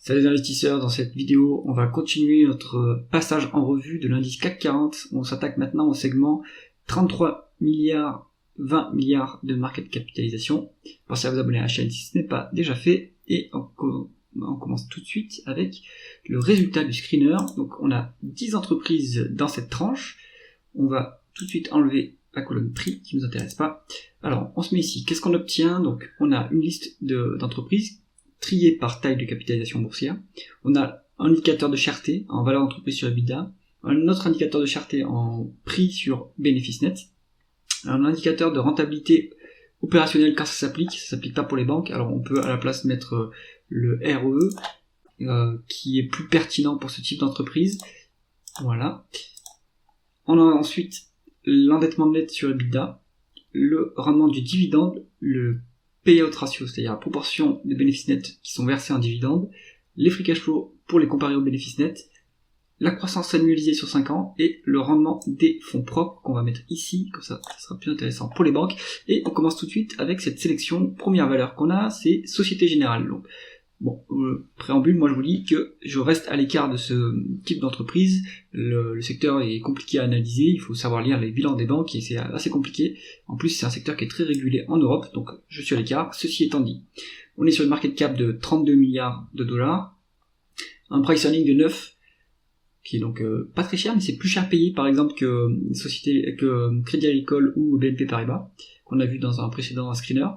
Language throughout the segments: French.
Salut les investisseurs, dans cette vidéo, on va continuer notre passage en revue de l'indice CAC 40. On s'attaque maintenant au segment 33 milliards, 20 milliards de market capitalisation. Pensez à vous abonner à la chaîne si ce n'est pas déjà fait. Et on commence tout de suite avec le résultat du screener. Donc on a 10 entreprises dans cette tranche. On va tout de suite enlever la colonne prix qui ne nous intéresse pas. Alors on se met ici, qu'est-ce qu'on obtient? Donc on a une liste d'entreprises triées par taille de capitalisation boursière. On a un indicateur de cherté en valeur d'entreprise sur EBITDA, un autre indicateur de cherté en prix sur bénéfice net, un indicateur de rentabilité opérationnelle quand ça s'applique pas pour les banques. Alors on peut à la place mettre le ROE qui est plus pertinent pour ce type d'entreprise. Voilà. On a ensuite l'endettement net sur EBITDA, le rendement du dividende, le payout ratio, c'est-à-dire la proportion de bénéfices nets qui sont versés en dividende, les free cash flow pour les comparer aux bénéfices nets, la croissance annualisée sur 5 ans et le rendement des fonds propres qu'on va mettre ici, comme ça sera plus intéressant pour les banques. Et on commence tout de suite avec cette sélection. Première valeur qu'on a, c'est Société Générale. Donc, bon, préambule, moi je vous dis que je reste à l'écart de ce type d'entreprise. Le secteur est compliqué à analyser, il faut savoir lire les bilans des banques et c'est assez compliqué. En plus, c'est un secteur qui est très régulé en Europe, donc je suis à l'écart. Ceci étant dit, on est sur une market cap de 32 milliards de dollars, un price earning de 9, qui est donc pas très cher, mais c'est plus cher payé par exemple que Crédit Agricole ou BNP Paribas, qu'on a vu dans un précédent screener.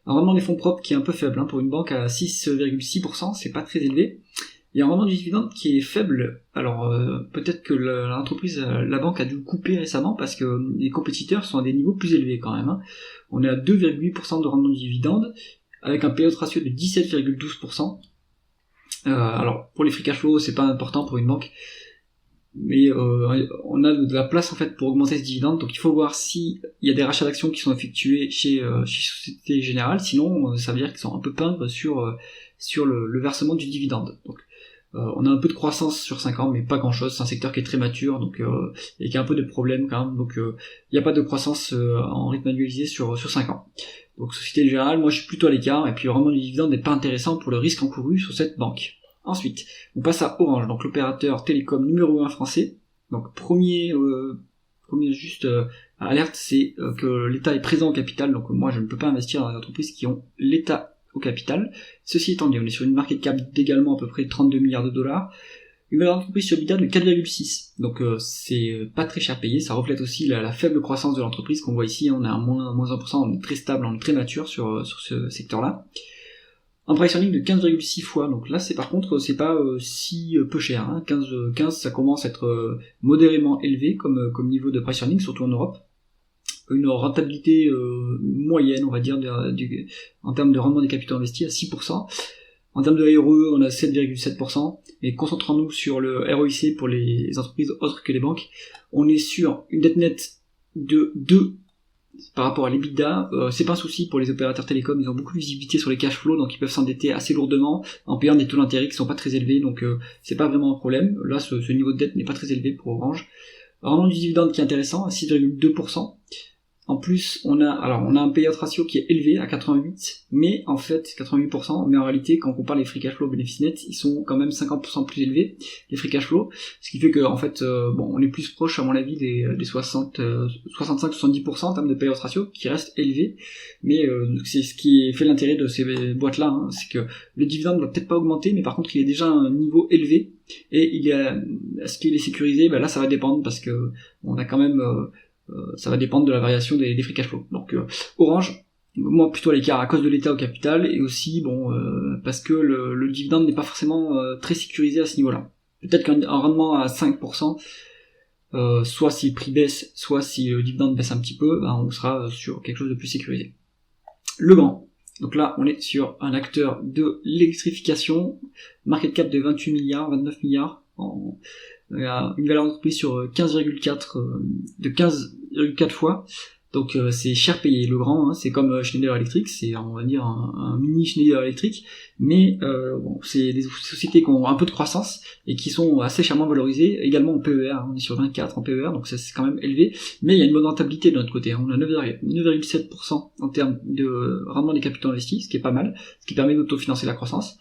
Un rendement des fonds propres qui est un peu faible, pour une banque à 6,6%, c'est pas très élevé. Il y a un rendement du dividende qui est faible. Alors peut-être que l'entreprise, la banque a dû couper récemment parce que les compétiteurs sont à des niveaux plus élevés quand même. On est à 2,8% de rendement du dividende avec un payout ratio de 17,12%. Alors pour les free cash flow, c'est pas important pour une banque, mais on a de la place en fait pour augmenter ce dividende, donc il faut voir s'il y a des rachats d'actions qui sont effectués chez Société Générale, sinon ça veut dire qu'ils sont un peu peintres sur le versement du dividende. Donc on a un peu de croissance sur 5 ans, mais pas grand chose, c'est un secteur qui est très mature, donc et qui a un peu de problèmes quand même, donc il n'y a pas de croissance en rythme annualisé sur 5 ans. Donc Société Générale, moi je suis plutôt à l'écart, et puis le rendement du dividende n'est pas intéressant pour le risque encouru sur cette banque. Ensuite, on passe à Orange, donc l'opérateur télécom numéro 1 français. Donc premier juste alerte, c'est que l'État est présent au capital, donc moi je ne peux pas investir dans des entreprises qui ont l'État au capital. Ceci étant dit, on est sur une market cap d'également à peu près 32 milliards de dollars, une valeur d'entreprise sur EBITDA de 4,6, donc c'est pas très cher payé, ça reflète aussi la faible croissance de l'entreprise qu'on voit ici, on est à moins 1%, on est très stable, on est très mature sur ce secteur-là. Un price earning de 15,6 fois, donc là c'est par contre c'est pas si peu cher, 15 ça commence à être modérément élevé comme niveau de price earning, surtout en Europe. Une rentabilité moyenne, on va dire, en termes de rendement des capitaux investis à 6%. En termes de ROE, on a 7,7%, et concentrons-nous sur le ROIC pour les entreprises autres que les banques. On est sur une dette nette de 2 par rapport à l'EBITDA, c'est pas un souci pour les opérateurs télécoms, ils ont beaucoup de visibilité sur les cash flows, donc ils peuvent s'endetter assez lourdement en payant des taux d'intérêt qui sont pas très élevés, donc c'est pas vraiment un problème. Là, ce niveau de dette n'est pas très élevé pour Orange. Un rendement du dividende qui est intéressant, à 6,2%. En plus, on a un payout ratio qui est élevé à 88, mais en fait 88%, mais en réalité quand on compare les free cash flow bénéfices nets, ils sont quand même 50% plus élevés, les free cash flow, ce qui fait que en fait on est plus proche à mon avis des 65-70% en termes de payout ratio, qui reste élevé, mais c'est ce qui fait l'intérêt de ces boîtes là, c'est que le dividende va peut-être pas augmenter, mais par contre il est déjà à un niveau élevé, et est-ce qu'il est sécurisé? Là ça va dépendre, parce que on a quand même ça va dépendre de la variation des free cash flow. Donc Orange, moi plutôt à l'écart à cause de l'État au capital, et aussi parce que le dividende n'est pas forcément très sécurisé à ce niveau-là. Peut-être qu'un rendement à 5%, soit si le prix baisse, soit si le dividende baisse un petit peu, on sera sur quelque chose de plus sécurisé. Legrand. Donc là, on est sur un acteur de l'électrification, market cap de 28 milliards, 29 milliards, une valeur d'entreprise sur 15,4 fois, donc c'est cher payé. Legrand, c'est comme Schneider Electric, c'est on va dire un mini Schneider Electric, mais c'est des sociétés qui ont un peu de croissance et qui sont assez chèrement valorisées, également en PER, on est sur 24 en PER, donc c'est quand même élevé, mais il y a une bonne rentabilité de notre côté, on a 9,7% en termes de rendement des capitaux investis, ce qui est pas mal, ce qui permet d'autofinancer la croissance.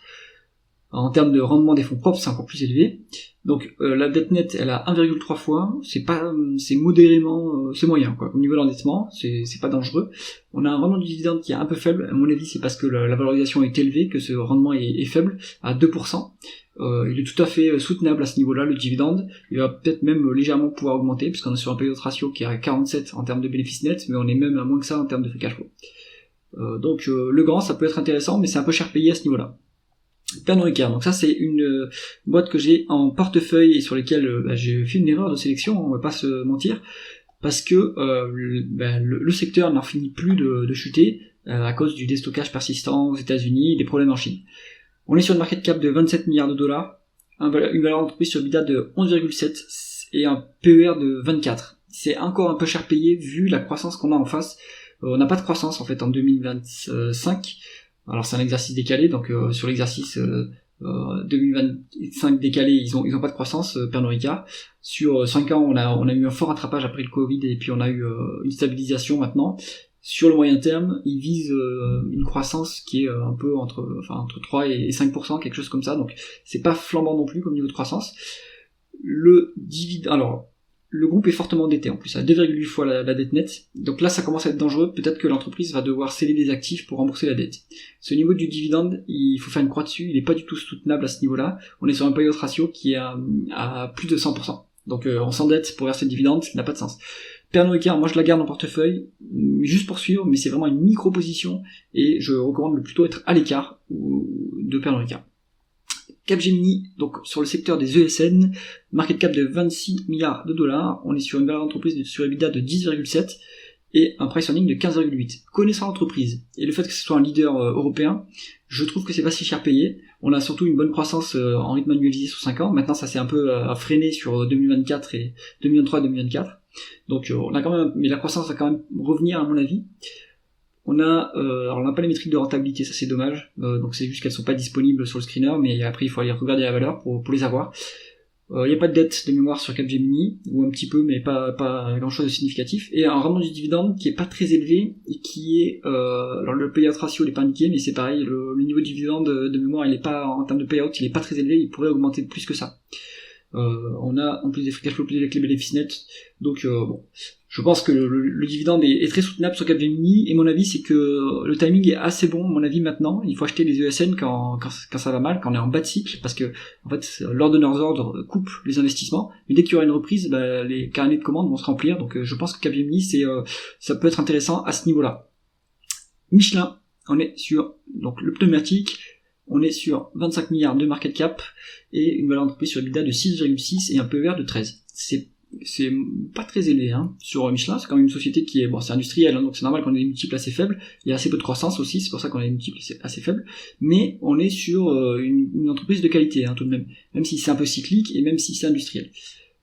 En termes de rendement des fonds propres, c'est encore plus élevé. Donc la dette nette, elle a 1,3 fois, c'est modérément, c'est moyen quoi. Au niveau de l'endettement, c'est pas dangereux. On a un rendement du dividende qui est un peu faible. À mon avis, c'est parce que la valorisation est élevée que ce rendement est faible à 2%. Il est tout à fait soutenable à ce niveau-là, le dividende. Il va peut-être même légèrement pouvoir augmenter, puisqu'on est sur un payout ratio qui est à 47 en termes de bénéfices nets, mais on est même à moins que ça en termes de free cash flow. Donc le grand, ça peut être intéressant, mais c'est un peu cher payé à ce niveau-là. Pernod Ricard, donc ça c'est une boîte que j'ai en portefeuille et sur lesquelles j'ai fait une erreur de sélection, on va pas se mentir, parce que le secteur n'en finit plus de chuter à cause du déstockage persistant aux États-Unis, des problèmes en Chine. On est sur une market cap de 27 milliards de dollars, une valeur d'entreprise sur EBITDA de 11,7 et un PER de 24. C'est encore un peu cher payé vu la croissance qu'on a en face. On n'a pas de croissance en fait en 2025. Alors c'est un exercice décalé, donc sur l'exercice 2025 décalé, ils ont pas de croissance, Pernod Ricard. Sur 5 ans, on a eu un fort rattrapage après le Covid et puis on a eu une stabilisation maintenant. Sur le moyen terme, ils visent une croissance qui est un peu entre 3 et 5%, quelque chose comme ça, donc c'est pas flambant non plus comme niveau de croissance. Le dividende, alors le groupe est fortement endetté en plus, à 2,8 fois la dette nette, donc là ça commence à être dangereux, peut-être que l'entreprise va devoir céder des actifs pour rembourser la dette. Ce niveau du dividende, il faut faire une croix dessus, il est pas du tout soutenable à ce niveau-là, on est sur un payout ratio qui est à plus de 100%, donc on s'endette pour verser le dividende, ça n'a pas de sens. Pernod Ricard, moi je la garde en portefeuille, juste pour suivre, mais c'est vraiment une micro-position, et je recommande plutôt être à l'écart de Pernod Ricard. Capgemini, donc sur le secteur des ESN, market cap de 26 milliards de dollars, on est sur une valeur d'entreprise sur EBITDA de 10,7 et un price earning de 15,8. Connaissant l'entreprise et le fait que ce soit un leader européen, je trouve que c'est pas si cher payé. On a surtout une bonne croissance en rythme annualisé sur 5 ans. Maintenant ça s'est un peu freiné sur 2024 et 2023-2024. Donc on a quand même, mais la croissance va quand même revenir à mon avis. On a, alors on n'a pas les métriques de rentabilité, ça c'est dommage. Donc c'est juste qu'elles sont pas disponibles sur le screener, mais après il faut aller regarder la valeur pour les avoir. Il n'y a pas de dette de mémoire sur Capgemini, ou un petit peu, mais pas grand chose de significatif. Et un rendement du dividende qui est pas très élevé, et qui est, alors le payout ratio il est pas indiqué, mais c'est pareil, le niveau de dividende de mémoire il est pas, en termes de payout, il est pas très élevé, il pourrait augmenter de plus que ça. On a en plus des free cash flow plus avec les bénéfices nets, donc bon, je pense que le dividende est très soutenable sur Capgemini, et mon avis c'est que le timing est assez bon, à mon avis maintenant, il faut acheter les ESN quand ça va mal, quand on est en bas de cycle, parce que en fait l'ordonneurs ordre coupe les investissements, mais dès qu'il y aura une reprise, les carnets de commandes vont se remplir, donc je pense que Capgemini ça peut être intéressant à ce niveau-là. Michelin, on est sur donc le pneumatique, on est sur 25 milliards de market cap et une valeur d'entreprise sur EBITDA de 6,6 et un PER de 13. C'est pas très élevé sur Michelin, c'est quand même une société qui est, bon, c'est industriel, donc c'est normal qu'on ait des multiples assez faibles, il y a assez peu de croissance aussi, c'est pour ça qu'on a des multiples assez faibles, mais on est sur une entreprise de qualité tout de même si c'est un peu cyclique et même si c'est industriel.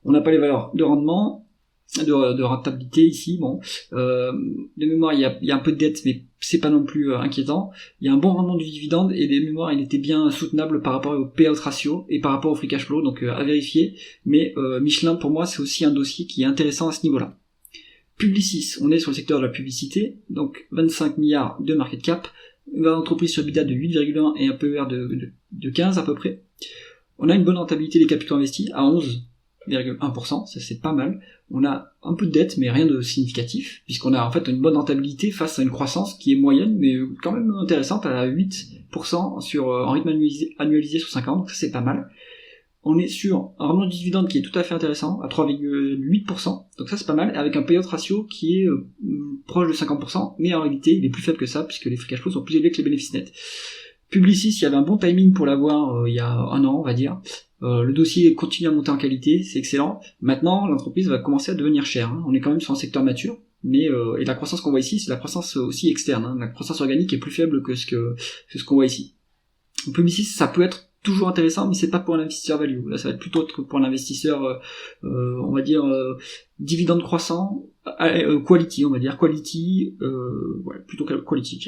On n'a pas les valeurs de rendement, de rentabilité ici, bon, de mémoire il y a un peu de dette, mais c'est pas non plus inquiétant. Il y a un bon rendement du dividende et de mémoire il était bien soutenable par rapport au payout ratio et par rapport au free cash flow, donc à vérifier. Mais Michelin pour moi c'est aussi un dossier qui est intéressant à ce niveau-là. Publicis, on est sur le secteur de la publicité, donc 25 milliards de market cap, une entreprise sur EBITDA de 8,1 et un PER de 15 à peu près. On a une bonne rentabilité des capitaux investis à 11,1%, ça c'est pas mal. On a un peu de dette, mais rien de significatif, puisqu'on a en fait une bonne rentabilité face à une croissance qui est moyenne, mais quand même intéressante, à 8% en rythme annualisé sur 5 ans, donc ça c'est pas mal. On est sur un rendement du dividende qui est tout à fait intéressant, à 3,8%, donc ça c'est pas mal, avec un payout ratio qui est proche de 50%, mais en réalité il est plus faible que ça, puisque les free cash flows sont plus élevés que les bénéfices nets. Publicis, il y avait un bon timing pour l'avoir il y a un an, on va dire. Le dossier continue à monter en qualité, c'est excellent. Maintenant, l'entreprise va commencer à devenir chère. On est quand même sur un secteur mature, mais et la croissance qu'on voit ici, c'est la croissance aussi externe. La croissance organique est plus faible que ce qu'on voit ici. Publicis, ça peut être toujours intéressant, mais c'est pas pour l'investisseur value. Là, ça va être plutôt pour l'investisseur, on va dire, dividende croissant, quality, on va dire, quality, plutôt quality.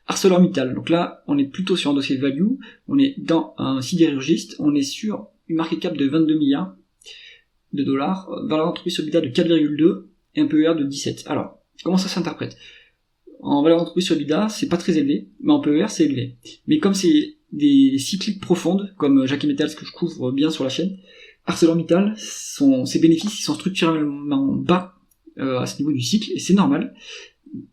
ArcelorMittal, donc là, on est plutôt sur un dossier de value, on est dans un sidérurgiste, on est sur une market cap de 22 milliards de dollars, valeur d'entreprise sur EBITDA de 4,2 et un PER de 17. Alors, comment ça s'interprète ? En valeur d'entreprise sur EBITDA, c'est pas très élevé, mais en PER, c'est élevé. Mais comme c'est des cycliques profondes, comme Jackie Metals que je couvre bien sur la chaîne. ArcelorMittal, ses bénéfices ils sont structurellement bas à ce niveau du cycle, et c'est normal,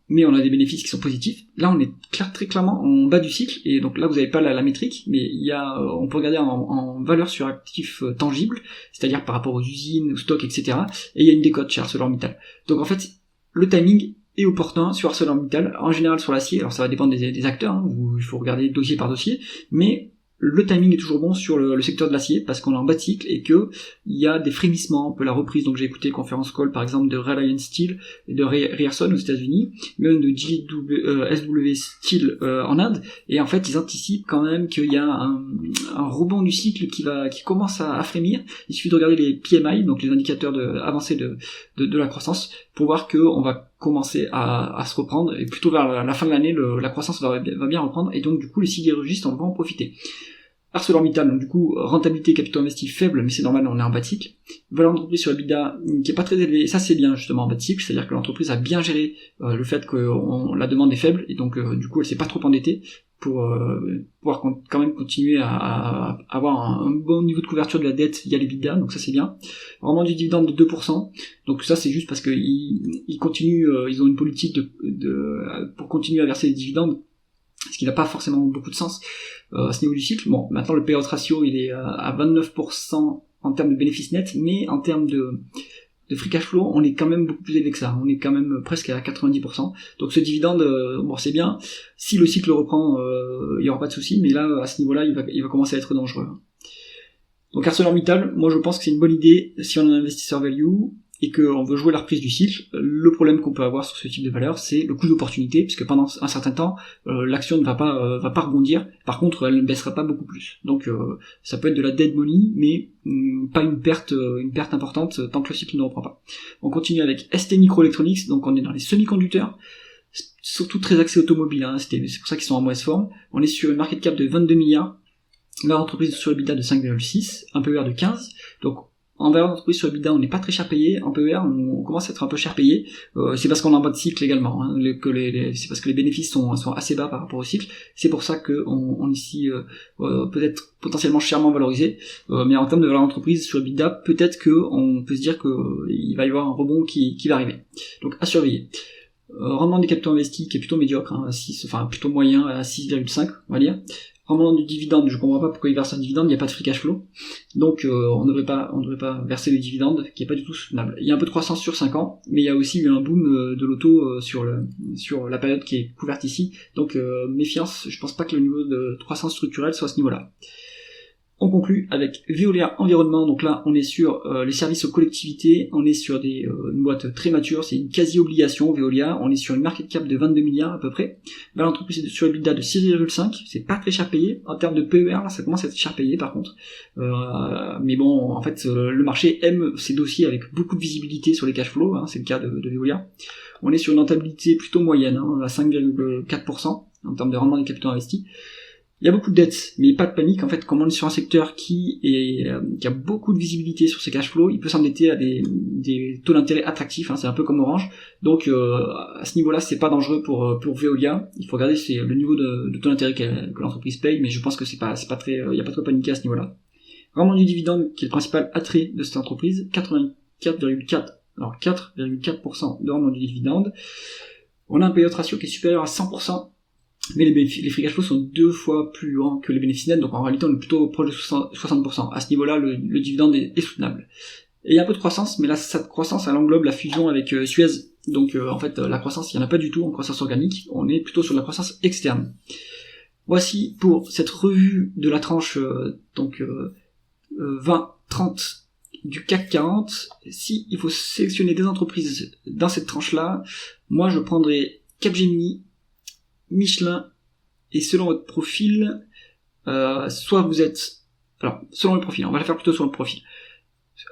mais on a des bénéfices qui sont positifs. Là on est très clairement en bas du cycle, et donc là vous n'avez pas la métrique, mais on peut regarder en valeur sur actifs tangibles, c'est-à-dire par rapport aux usines, aux stocks, etc. Et il y a une décote chez ArcelorMittal. Donc en fait, le timing est opportun sur ArcelorMittal, en général sur l'acier, alors ça va dépendre des acteurs, hein, où il faut regarder dossier par dossier, mais le timing est toujours bon sur le secteur de l'acier, parce qu'on est en bas de cycle, et que il y a des frémissements, un peu la reprise, donc j'ai écouté le conference call par exemple de Reliance Steel et de Ryerson aux États-Unis, même de SW Steel en Inde, et en fait ils anticipent quand même qu'il y a un rebond du cycle qui commence à frémir. Il suffit de regarder les PMI, donc les indicateurs avancés de la croissance, pour voir qu'on va commencer à se reprendre, et plutôt vers la fin de l'année, la croissance va bien reprendre, et donc du coup les sidérurgistes en vont en profiter. ArcelorMittal, donc du coup, rentabilité capitaux investis faible, mais c'est normal, on est en bas de cycle. Valeur d'entreprise sur EBITDA qui est pas très élevée, ça c'est bien justement en bas de cycle, c'est-à-dire que l'entreprise a bien géré le fait que la demande est faible, et donc du coup elle s'est pas trop endettée pour pouvoir quand même continuer à avoir un bon niveau de couverture de la dette via l'EBITDA, donc ça c'est bien. Rendement du dividende de 2%, donc ça c'est juste parce que ils continuent, ils ont une politique pour continuer à verser des dividendes, ce qui n'a pas forcément beaucoup de sens à ce niveau du cycle. Bon, maintenant le payout ratio il est à 29% en termes de bénéfices nets, mais en termes de free cash flow, on est quand même beaucoup plus élevé que ça, on est quand même presque à 90%. Donc ce dividende, bon c'est bien, si le cycle reprend, il n'y aura pas de souci, mais là à ce niveau-là il va commencer à être dangereux. Donc ArcelorMittal, moi je pense que c'est une bonne idée si on est un investisseur value et qu'on veut jouer la reprise du cycle. Le problème qu'on peut avoir sur ce type de valeur, c'est le coût d'opportunité, puisque pendant un certain temps, l'action ne va pas rebondir. Par contre, elle ne baissera pas beaucoup plus. Donc, ça peut être de la dead money, mais pas une perte importante tant que le cycle ne reprend pas. On continue avec ST Microelectronics, donc on est dans les semi-conducteurs, surtout très axé automobile, hein, c'est pour ça qu'ils sont en mauvaise forme. On est sur une market cap de 22 milliards, valeur d'entreprise sur EBITDA de 5,6, un PER de 15, donc en valeur d'entreprise sur EBITDA, on n'est pas très cher payé. En PER, on commence à être un peu cher payé. C'est parce qu'on est en bas de cycle également. Hein, c'est parce que les bénéfices sont assez bas par rapport au cycle. C'est pour ça qu'on est ici peut-être potentiellement chèrement valorisé. Mais en termes de valeur d'entreprise sur EBITDA, peut-être qu'on peut se dire qu'il va y avoir un rebond qui va arriver. Donc à surveiller. Rendement des capitaux investis qui est plutôt médiocre, hein, plutôt moyen à 6,5, on va dire. Rendement du dividende, je comprends pas pourquoi il verse un dividende, il n'y a pas de free cash flow. Donc on ne devrait pas verser le dividende, qui est pas du tout soutenable. Il y a un peu de croissance sur 5 ans, mais il y a aussi eu un boom de l'auto sur la période qui est couverte ici. Donc méfiance, je pense pas que le niveau de croissance structurelle soit à ce niveau-là. On conclut avec Veolia Environnement, donc là on est sur les services aux collectivités, on est sur une boîte très mature, c'est une quasi-obligation Veolia, on est sur une market cap de 22 milliards à peu près, l'entreprise est sur EBITDA de 6,5, c'est pas très cher payé, en termes de PER là ça commence à être cher payé par contre, mais bon en fait le marché aime ces dossiers avec beaucoup de visibilité sur les cash flows, hein, c'est le cas de Veolia. On est sur une rentabilité plutôt moyenne, hein, à 5,4% en termes de rendement des capitaux investis. Il y a beaucoup de dettes, mais pas de panique. En fait, comme on est sur un secteur qui a beaucoup de visibilité sur ses cash flows, il peut s'endetter à des taux d'intérêt attractifs. Hein, c'est un peu comme Orange. Donc, à ce niveau-là, c'est pas dangereux pour Veolia. Il faut regarder le niveau de taux d'intérêt que l'entreprise paye, mais je pense que c'est pas très, il y a pas trop de paniquer à ce niveau-là. Rendement du dividende, qui est le principal attrait de cette entreprise, 4,4% de rendement du dividende. On a un payout ratio qui est supérieur à 100%. Mais les free cash flow sont 2 fois plus grands que les bénéfices nets, donc en réalité on est plutôt proche de 60%. À ce niveau-là, le dividende est soutenable. Et il y a un peu de croissance, mais là cette croissance elle englobe la fusion avec Suez. Donc en fait la croissance, il n'y en a pas du tout en croissance organique, on est plutôt sur la croissance externe. Voici pour cette revue de la tranche 20-30 du CAC 40. Si il faut sélectionner des entreprises dans cette tranche-là, moi je prendrais Capgemini, Michelin, et selon votre profil, soit vous êtes... Alors, selon le profil, on va le faire plutôt selon le profil.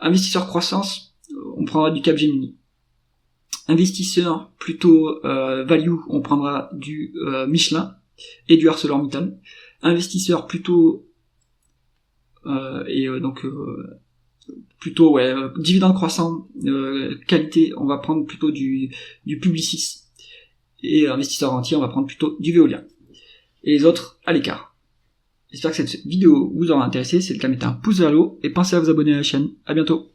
Investisseur croissance, on prendra du Capgemini. Investisseur plutôt value, on prendra du Michelin et du ArcelorMittal. Investisseur plutôt... dividende croissant, qualité, on va prendre plutôt du Publicis. Et investisseur entier, on va prendre plutôt du Veolia. Et les autres, à l'écart. J'espère que cette vidéo vous aura intéressé. Si c'est le cas, mettez un pouce vers le haut et pensez à vous abonner à la chaîne. À bientôt.